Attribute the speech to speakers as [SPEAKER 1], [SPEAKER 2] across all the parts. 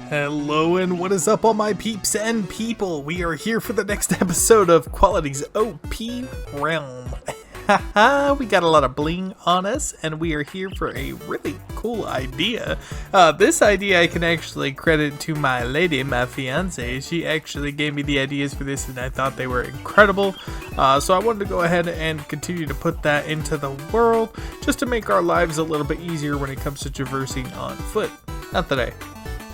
[SPEAKER 1] Hello and what is up all my peeps and people? We are here for the next episode of Quality's OP Realm. We got a lot of bling on us and we are here for a really cool idea. This idea I can actually credit to my lady, my fiance. She actually gave me the ideas for this and I thought they were incredible. So I wanted to go ahead and continue to put that into the world just to make our lives a little bit easier when it comes to traversing on foot. Not that I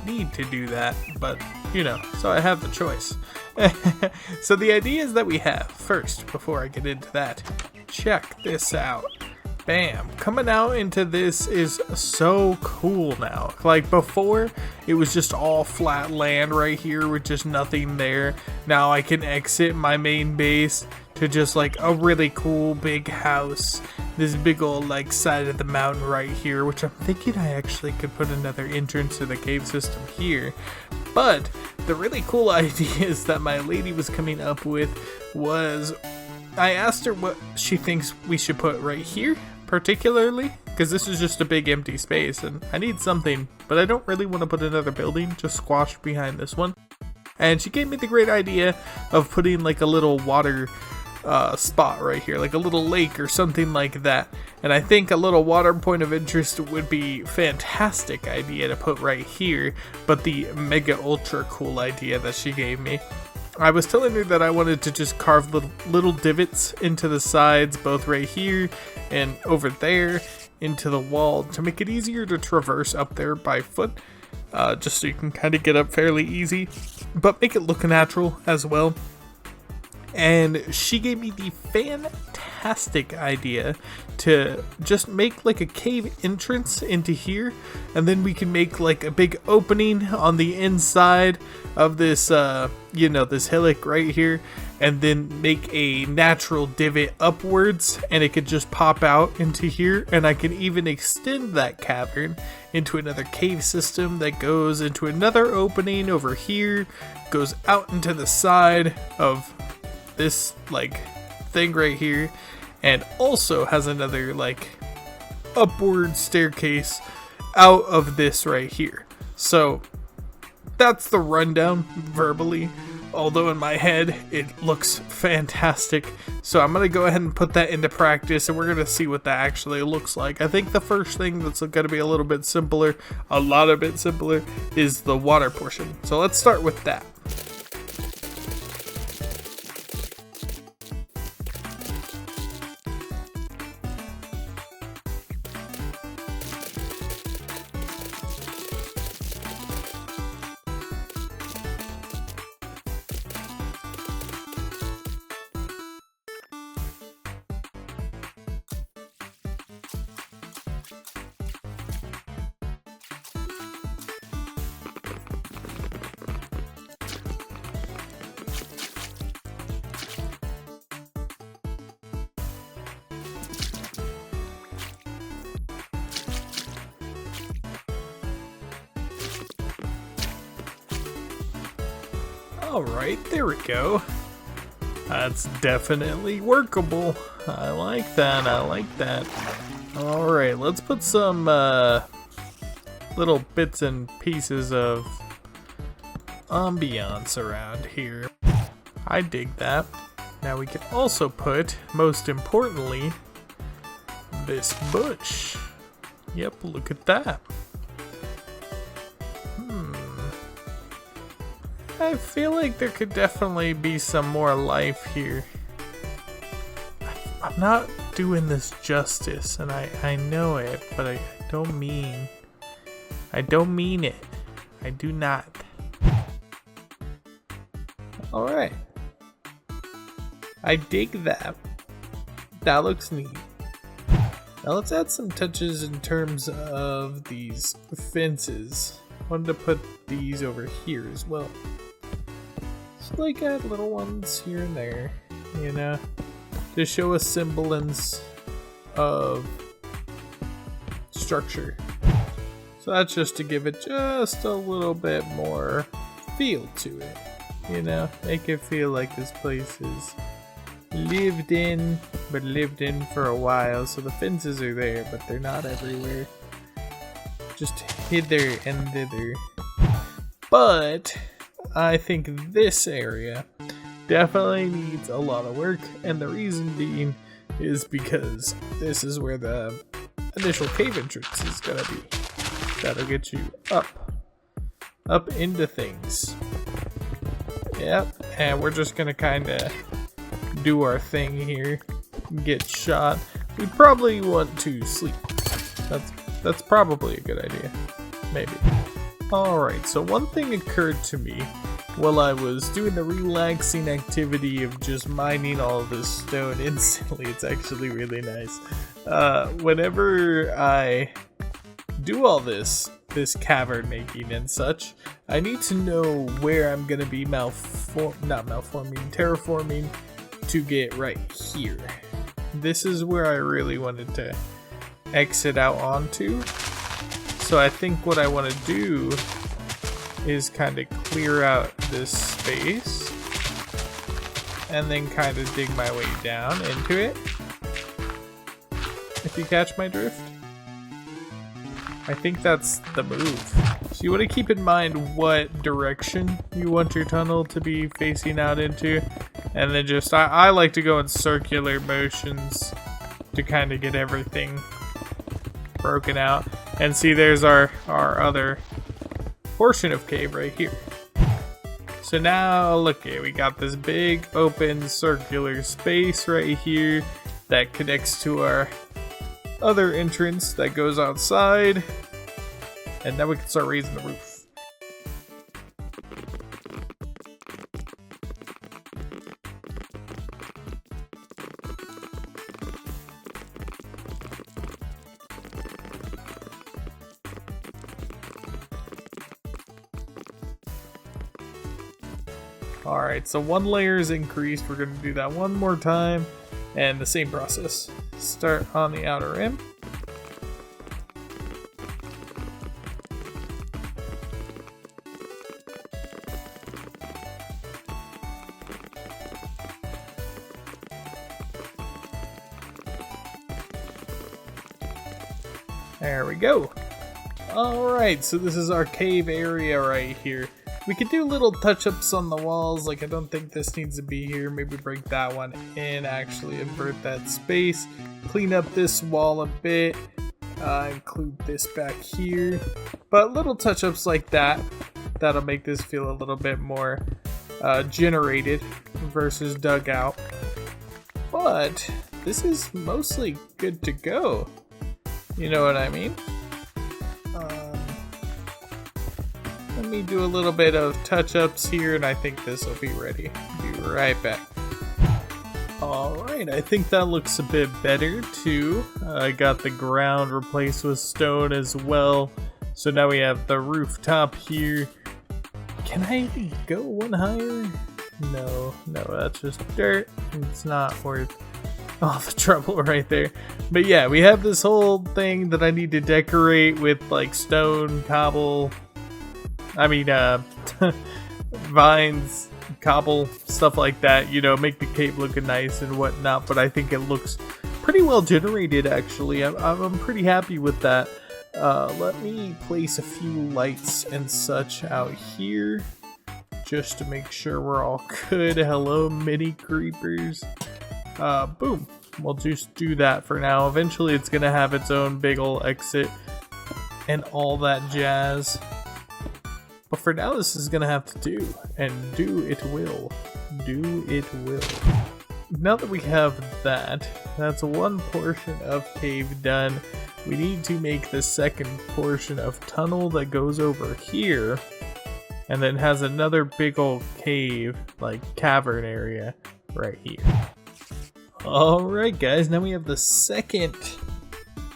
[SPEAKER 1] need to do that, but you know, so I have the choice. So the ideas that we have first, before I get into that, check this out. Bam, coming out into this is so cool now. Like before it was just all flat land right here with just nothing there. Now I can exit my main base to just like a really cool big house, this big old like side of the mountain right here, which I'm thinking I actually could put another entrance to the cave system here. But the really cool ideas that my lady was coming up with was, I asked her what she thinks we should put right here particularly, because this is just a big empty space and I need something, but I don't really want to put another building just squashed behind this one. And she gave me the great idea of putting like a little water spot right here, like a little lake or something like that. And I think a little water point of interest would be fantastic idea to put right here. But the mega ultra cool idea that she gave me, I was telling her that I wanted to just carve little divots into the sides, both right here and over there into the wall, to make it easier to traverse up there by foot, just so you can kind of get up fairly easy, but make it look natural as well. And she gave me the fantastic idea to just make like a cave entrance into here, and then we can make like a big opening on the inside of this you know, this hillock right here, and then make a natural divot upwards and it could just pop out into here, and I can even extend that cavern into another cave system that goes into another opening over here, goes out into the side of this like thing right here, and also has another like upward staircase out of this right here. So that's the rundown verbally, although in my head it looks fantastic. So I'm gonna go ahead and put that into practice and we're gonna see what that actually looks like. I think the first thing that's gonna be a little bit simpler, a lot of bit simpler, is the water portion. So let's start with that. Alright, there we go. That's definitely workable. I like that, I like that. Alright, let's put some little bits and pieces of ambiance around here. I dig that. Now we can also put, most importantly, this bush. Yep, look at that. I feel like there could definitely be some more life here. I'm not doing this justice, and I know it, but I don't mean it. I do not. Alright. I dig that. That looks neat. Now let's add some touches in terms of these fences. I wanted to put these over here as well. So like add little ones here and there, you know, to show a semblance of structure. So that's just to give it just a little bit more feel to it, you know, make it feel like this place is lived in, but lived in for a while. So the fences are there, but they're not everywhere. Just hither and thither. But I think this area definitely needs a lot of work, and the reason being is because this is where the initial cave entrance is gonna be. That'll get you up into things. Yep, and we're just gonna kind of do our thing here, get shot. We probably want to sleep. That's probably a good idea, maybe. Alright, so one thing occurred to me while I was doing the relaxing activity of just mining all of this stone instantly. It's actually really nice. Whenever I do all this cavern making and such, I need to know where I'm gonna be terraforming to get right here. This is where I really wanted to exit out onto. So I think what I want to do is kind of clear out this space and then kind of dig my way down into it. If you catch my drift. I think that's the move. So you want to keep in mind what direction you want your tunnel to be facing out into. And then just, I like to go in circular motions to kind of get everything broken out. And see, there's our other portion of cave right here. So now look at, we got this big open circular space right here that connects to our other entrance that goes outside, and now we can start raising the roof. Alright, so one layer is increased. We're going to do that one more time, and the same process. Start on the outer rim. There we go. Alright, so this is our cave area right here. We could do little touch-ups on the walls, like I don't think this needs to be here. Maybe break that one in, actually invert that space. Clean up this wall a bit. Include this back here. But little touch-ups like that, that'll make this feel a little bit more generated versus dug out. But this is mostly good to go. You know what I mean? Let me do a little bit of touch-ups here, and I think this will be ready. Be right back. Alright, I think that looks a bit better too. I got the ground replaced with stone as well. So now we have the rooftop here. Can I even go one higher? No, that's just dirt. It's not worth all the trouble right there. But yeah, we have this whole thing that I need to decorate with like stone, cobble, vines, cobble, stuff like that, you know, make the cave look nice and whatnot. But I think it looks pretty well generated, actually. I'm pretty happy with that. Let me place a few lights and such out here just to make sure we're all good. Hello, mini creepers. Boom. We'll just do that for now. Eventually it's gonna have its own big ol' exit and all that jazz. But for now, this is gonna have to do, and do it will. Do it will. Now that we have that, that's one portion of cave done. We need to make the second portion of tunnel that goes over here, and then has another big old cave, like cavern area, right here. Alright guys, now we have the second,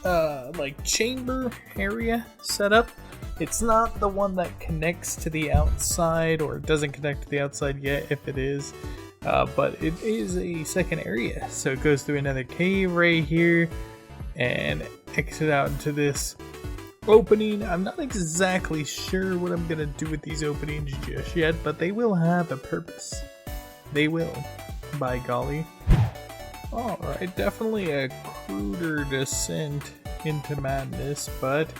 [SPEAKER 1] like chamber area set up. It's not the one that connects to the outside, or it doesn't connect to the outside yet if it is, but it is a second area. So it goes through another cave right here and exit out into this opening. I'm not exactly sure what I'm going to do with these openings just yet, but they will have a purpose. They will, by golly. Alright, definitely a cruder descent into madness, but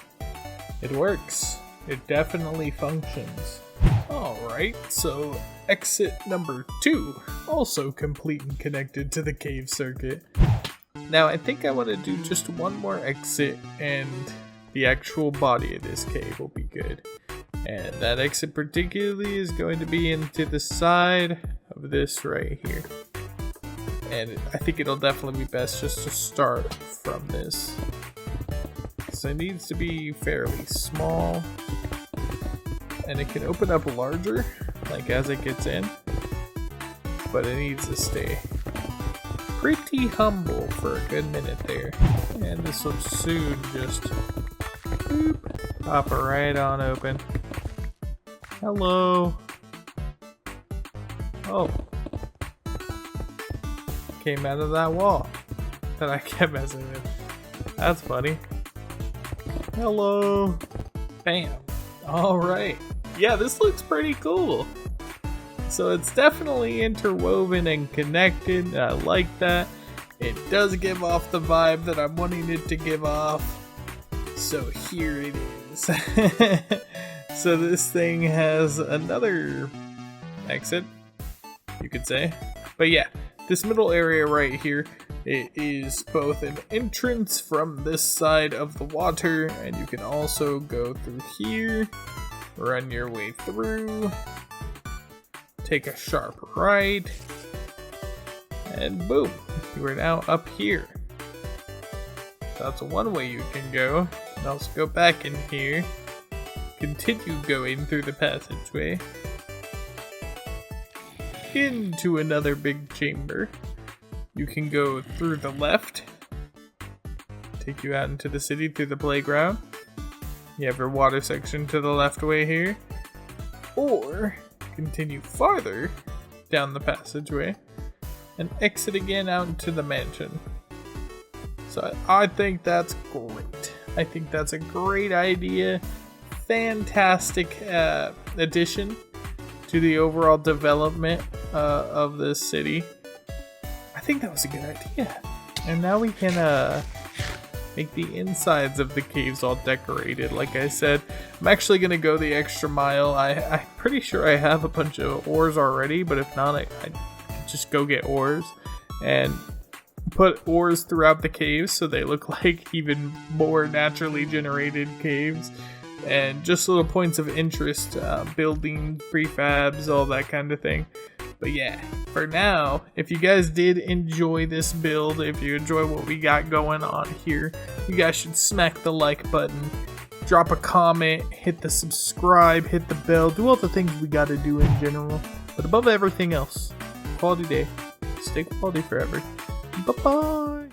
[SPEAKER 1] it works. It definitely functions. Alright, so exit number 2, also complete and connected to the cave circuit. Now I think I want to do just one more exit and the actual body of this cave will be good. And that exit particularly is going to be into the side of this right here. And I think it'll definitely be best just to start from this. So it needs to be fairly small. And it can open up larger, like as it gets in. But it needs to stay pretty humble for a good minute there. And this will soon just boop, pop it right on open. Hello. Oh. Came out of that wall that I kept messing with. That's funny. Hello. Bam. Alright. Yeah, this looks pretty cool. So it's definitely interwoven and connected. I like that. It does give off the vibe that I'm wanting it to give off. So here it is. So this thing has another exit, you could say. But yeah, this middle area right here, it is both an entrance from this side of the water, and you can also go through here, run your way through, take a sharp right, and boom, you are now up here. That's one way you can go. You can also go back in here, continue going through the passageway, into another big chamber. You can go through the left, take you out into the city through the playground. You have your water section to the left way here, or continue farther down the passageway and exit again out into the mansion. So I think that's great. I think that's a great idea. Fantastic addition to the overall development of this city. I think that was a good idea. And now we can make the insides of the caves all decorated. Like I said, I'm actually going to go the extra mile. I'm pretty sure I have a bunch of ores already, but if not, I just go get ores and put ores throughout the caves so they look like even more naturally generated caves. And just little points of interest, building, prefabs, all that kind of thing. But yeah, for now, if you guys did enjoy this build, if you enjoy what we got going on here, you guys should smack the like button, drop a comment, hit the subscribe, hit the bell, do all the things we gotta do in general. But above everything else, quality day, stay quality forever. Bye-bye!